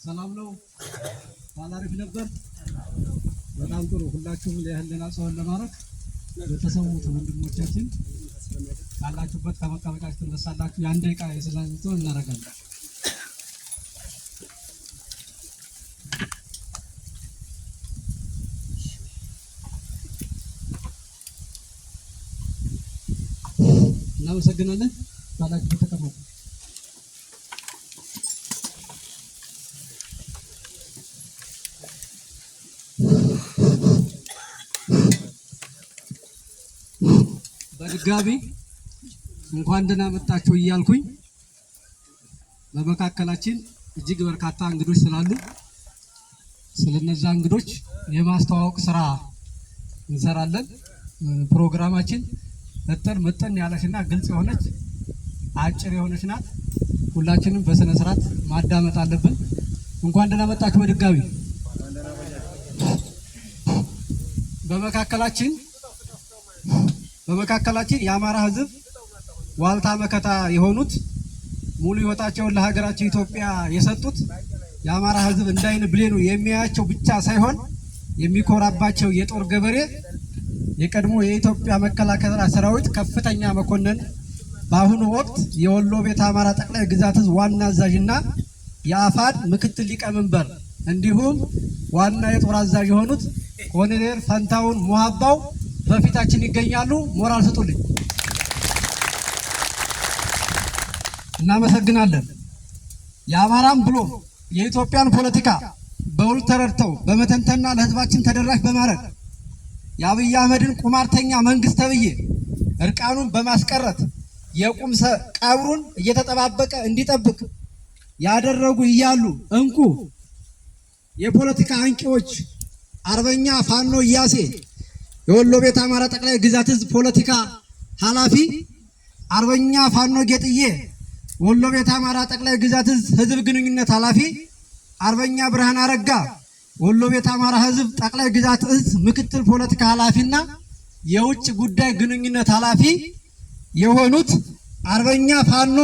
ሰላም ነው። ባላሪፍ ነበር። በጣም ጥሩ። ሁላችሁም ለህልና ጾም ለማድረግ በተሰሙት ወንድሞቻችን ካላችሁበት ከመቀመጫችሁ ተነሳላችሁ። ያን ደቂቃ የሰላምቶ እናደርጋለን። እናመሰግናለን። ባላችሁ ተቀመጡ። በድጋሚ እንኳን ደህና መጣችሁ እያልኩኝ በመካከላችን እጅግ በርካታ እንግዶች ስላሉ ስለነዛ እንግዶች የማስተዋወቅ ስራ እንሰራለን። ፕሮግራማችን መጠን ያለሽና ግልጽ የሆነች አጭር የሆነች ናት። ሁላችንም በስነ ስርዓት ማዳመጥ አለብን። እንኳን ደህና መጣችሁ በድጋሚ። በመካከላችን የአማራ ሕዝብ ዋልታ መከታ የሆኑት ሙሉ ህይወታቸውን ለሀገራቸው ኢትዮጵያ የሰጡት የአማራ ሕዝብ እንዳይን ብሌኑ የሚያያቸው ብቻ ሳይሆን የሚኮራባቸው የጦር ገበሬ የቀድሞ የኢትዮጵያ መከላከያ ሰራዊት ከፍተኛ መኮንን በአሁኑ ወቅት የወሎ ቤት አማራ ጠቅላይ ግዛት ሕዝብ ዋና አዛዥና የአፋድ ምክትል ሊቀመንበር እንዲሁም ዋና የጦር አዛዥ የሆኑት ኮሎኔል ፈንታውን ሙሃባው በፊታችን ይገኛሉ። ሞራል ስጡልኝ። እናመሰግናለን። የአማራም ብሎ የኢትዮጵያን ፖለቲካ በውል ተረድተው በመተንተና ለህዝባችን ተደራሽ በማድረግ የአብይ አህመድን ቁማርተኛ መንግስት ተብዬ እርቃኑን በማስቀረት የቁም ቀብሩን እየተጠባበቀ እንዲጠብቅ ያደረጉ እያሉ እንቁ የፖለቲካ አንቂዎች አርበኛ ፋኖ እያሴ የወሎ ቤት አማራ ጠቅላይ ግዛት ሕዝብ ፖለቲካ ኃላፊ፣ አርበኛ ፋኖ ጌጥዬ ወሎ ቤት አማራ ጠቅላይ ግዛት ሕዝብ ግንኙነት ኃላፊ፣ አርበኛ ብርሃን አረጋ ወሎ ቤት አማራ ሕዝብ ጠቅላይ ግዛት ሕዝብ ምክትል ፖለቲካ ኃላፊና የውጭ ጉዳይ ግንኙነት ኃላፊ የሆኑት አርበኛ ፋኖ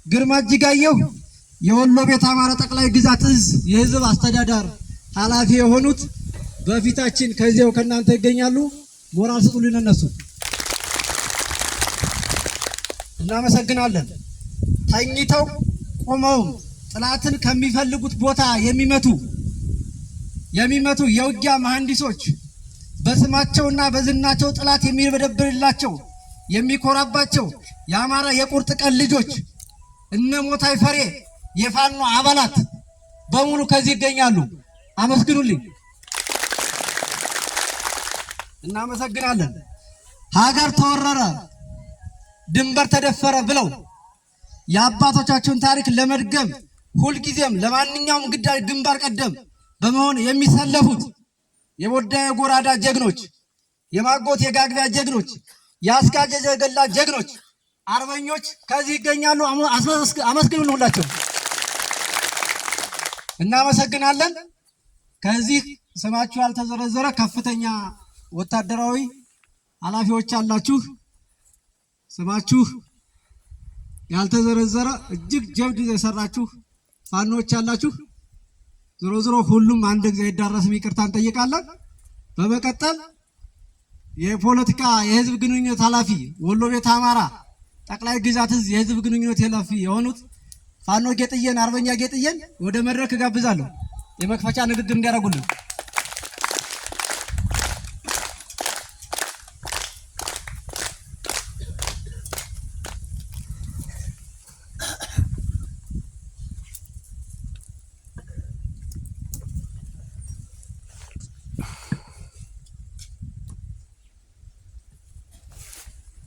ግርማ እጅጋየሁ የወሎ ቤት አማራ ጠቅላይ ግዛት ሕዝብ የህዝብ አስተዳደር ኃላፊ የሆኑት በፊታችን ከዚያው ከናንተ ይገኛሉ። ሞራል ስጡልን እነሱ። እናመሰግናለን። ተኝተው ቆመው ጥላትን ከሚፈልጉት ቦታ የሚመቱ የውጊያ መሐንዲሶች በስማቸውና በዝናቸው ጥላት የሚበደብርላቸው የሚኮራባቸው የአማራ የቁርጥ ቀን ልጆች እነ ሞታይ ፈሬ የፋኖ አባላት በሙሉ ከዚህ ይገኛሉ። አመስግኑልኝ። እናመሰግናለን። ሀገር ተወረረ፣ ድንበር ተደፈረ ብለው የአባቶቻቸውን ታሪክ ለመድገም ሁልጊዜም ለማንኛውም ግዳጅ ግንባር ቀደም በመሆን የሚሰለፉት የወዳ የጎራዳ ጀግኖች፣ የማጎት የጋግቢያ ጀግኖች፣ የአስጋጀ የገላ ጀግኖች አርበኞች ከዚህ ይገኛሉ። አመስግኑን ሁላቸው። እናመሰግናለን። ከዚህ ስማችሁ ያልተዘረዘረ ከፍተኛ ወታደራዊ ኃላፊዎች አላችሁ። ስማችሁ ያልተዘረዘረ እጅግ ጀብድ የሰራችሁ ፋኖች አላችሁ። ዞሮ ሁሉም አንድ ጊዜ ይዳረስም ይቅርታ እንጠይቃለን። በመቀጠል የፖለቲካ የህዝብ ግንኙነት ኃላፊ ወሎ ቤት አማራ ጠቅላይ ግዛት ሕዝብ የህዝብ ግንኙነት ኃላፊ የሆኑት ፋኖ ጌጥዬን አርበኛ ጌጥዬን ወደ መድረክ ጋብዛለሁ የመክፈቻ ንግግር እንዲያደርጉልን።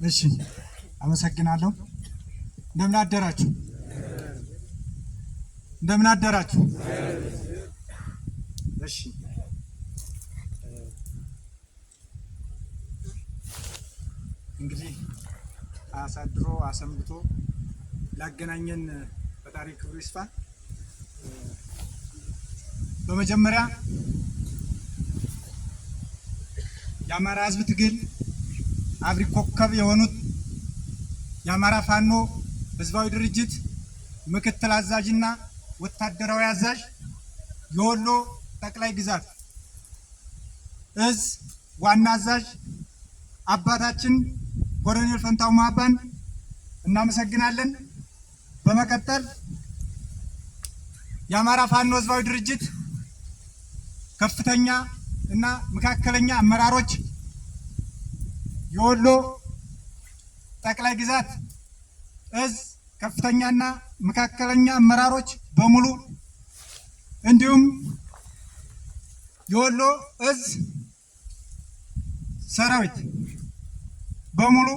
እሺ፣ አመሰግናለሁ። እንደምን አደራችሁ? እሺ፣ እንግዲህ አሳድሮ አሰንብቶ ላገናኘን ፈጣሪ ክብሩ ይስፋ። በመጀመሪያ የአማራ ሕዝብ ትግል አብሪ ኮከብ የሆኑት የአማራ ፋኖ ህዝባዊ ድርጅት ምክትል አዛዥና ወታደራዊ አዛዥ የወሎ ጠቅላይ ግዛት እዝ ዋና አዛዥ አባታችን ኮሎኔል ፈንታው ማባን እናመሰግናለን። በመቀጠል የአማራ ፋኖ ህዝባዊ ድርጅት ከፍተኛ እና መካከለኛ አመራሮች፣ የወሎ ጠቅላይ ግዛት እዝ ከፍተኛና መካከለኛ አመራሮች በሙሉ እንዲሁም የወሎ እዝ ሰራዊት በሙሉ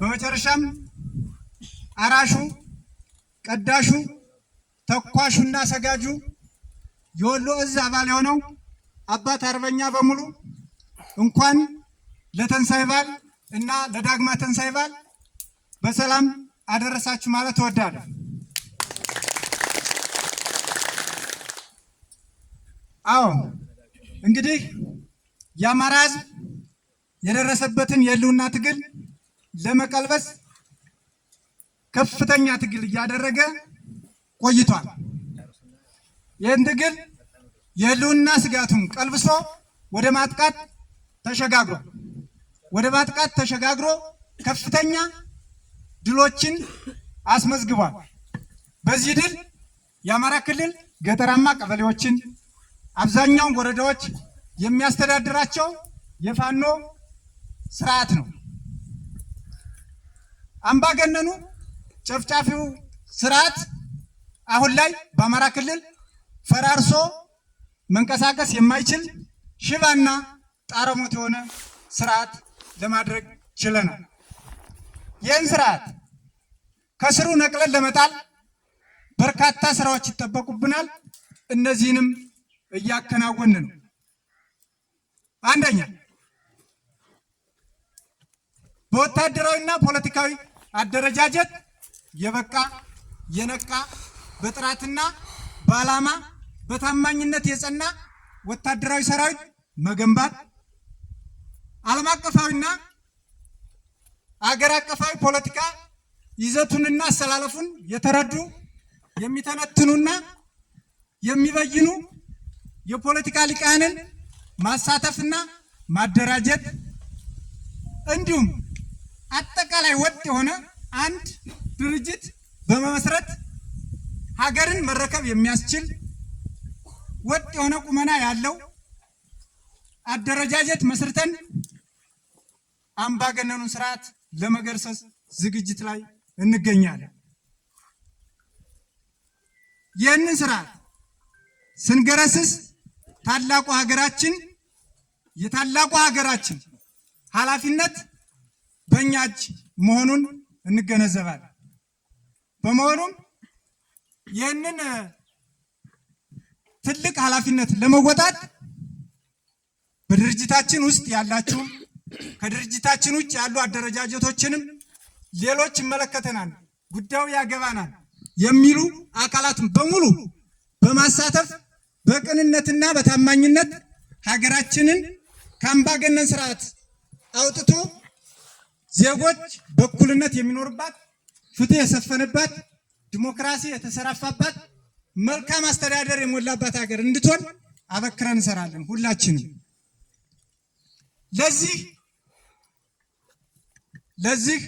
በመጨረሻም አራሹ፣ ቀዳሹ፣ ተኳሹና ሰጋጁ የወሎ እዝ አባል የሆነው አባት አርበኛ በሙሉ እንኳን ለትንሳኤ በዓል እና ለዳግማ ትንሳኤ በዓል በሰላም አደረሳችሁ ማለት እወዳለሁ። አዎ እንግዲህ የአማራ ህዝብ የደረሰበትን የህልውና ትግል ለመቀልበስ ከፍተኛ ትግል እያደረገ ቆይቷል። ይህን ትግል የህልውና ስጋቱን ቀልብሶ ወደ ማጥቃት ተሸጋግሮ ከፍተኛ ድሎችን አስመዝግቧል። በዚህ ድል የአማራ ክልል ገጠራማ ቀበሌዎችን አብዛኛውን ወረዳዎች የሚያስተዳድራቸው የፋኖ ስርዓት ነው። አምባገነኑ ጨፍጫፊው ስርዓት አሁን ላይ በአማራ ክልል ፈራርሶ መንቀሳቀስ የማይችል ሽባና ጣረሞት የሆነ ስርዓት ለማድረግ ችለናል። ይህን ስርዓት ከስሩ ነቅለን ለመጣል በርካታ ስራዎች ይጠበቁብናል። እነዚህንም እያከናወንን ነው። አንደኛ በወታደራዊና ፖለቲካዊ አደረጃጀት የበቃ የነቃ በጥራትና በዓላማ በታማኝነት የጸና ወታደራዊ ሰራዊት መገንባት፣ ዓለም አቀፋዊና አገር አቀፋዊ ፖለቲካ ይዘቱንና አሰላለፉን የተረዱ የሚተነትኑና የሚበይኑ የፖለቲካ ሊቃንን ማሳተፍና ማደራጀት እንዲሁም አጠቃላይ ወጥ የሆነ አንድ ድርጅት በመመስረት ሀገርን መረከብ የሚያስችል ወጥ የሆነ ቁመና ያለው አደረጃጀት መስርተን አምባገነኑን ስርዓት ለመገርሰስ ዝግጅት ላይ እንገኛለን። ይህንን ስርዓት ስንገረስስ የታላቁ ሀገራችን ኃላፊነት በእኛ እጅ መሆኑን እንገነዘባለን። በመሆኑም ይህንን ትልቅ ኃላፊነት ለመወጣት በድርጅታችን ውስጥ ያላችሁ ከድርጅታችን ውጭ ያሉ አደረጃጀቶችንም ሌሎች ይመለከተናል፣ ጉዳዩ ያገባናል የሚሉ አካላትን በሙሉ በማሳተፍ በቅንነትና በታማኝነት ሀገራችንን ከአምባገነን ስርዓት አውጥቶ ዜጎች በእኩልነት የሚኖርባት፣ ፍትህ የሰፈነባት፣ ዲሞክራሲ የተሰራፋባት፣ መልካም አስተዳደር የሞላባት ሀገር እንድትሆን አበክረን እንሰራለን። ሁላችንም ለዚህ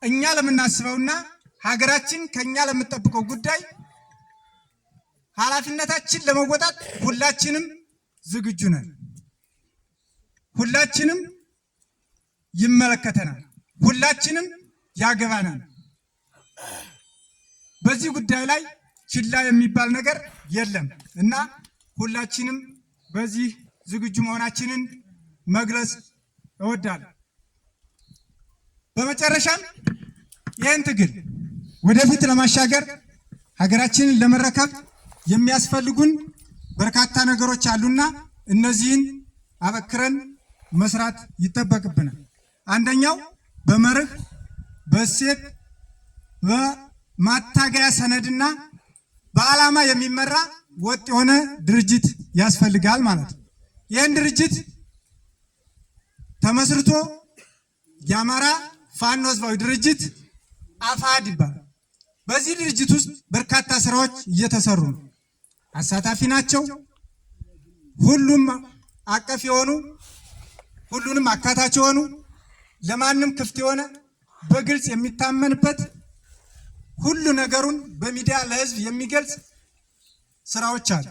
እኛ ለምናስበውና ሀገራችን ከኛ ለምንጠብቀው ጉዳይ ኃላፊነታችን ለመወጣት ሁላችንም ዝግጁ ነን። ሁላችንም ይመለከተናል፣ ሁላችንም ያገባናል። በዚህ ጉዳይ ላይ ችላ የሚባል ነገር የለም እና ሁላችንም በዚህ ዝግጁ መሆናችንን መግለጽ እወዳለሁ። በመጨረሻም ይህን ትግል ወደፊት ለማሻገር ሀገራችንን ለመረከብ የሚያስፈልጉን በርካታ ነገሮች አሉና እነዚህን አበክረን መስራት ይጠበቅብናል። አንደኛው በመርህ በእሴት በማታገያ ሰነድና በዓላማ የሚመራ ወጥ የሆነ ድርጅት ያስፈልጋል ማለት ነው። ይህን ድርጅት ተመስርቶ የአማራ ፋኖ ህዝባዊ ድርጅት አፋሕድ ይባላል። በዚህ ድርጅት ውስጥ በርካታ ስራዎች እየተሰሩ ነው። አሳታፊ ናቸው። ሁሉም አቀፍ የሆኑ ሁሉንም አካታች የሆኑ ለማንም ክፍት የሆነ በግልጽ የሚታመንበት ሁሉ ነገሩን በሚዲያ ለህዝብ የሚገልጽ ስራዎች አሉ።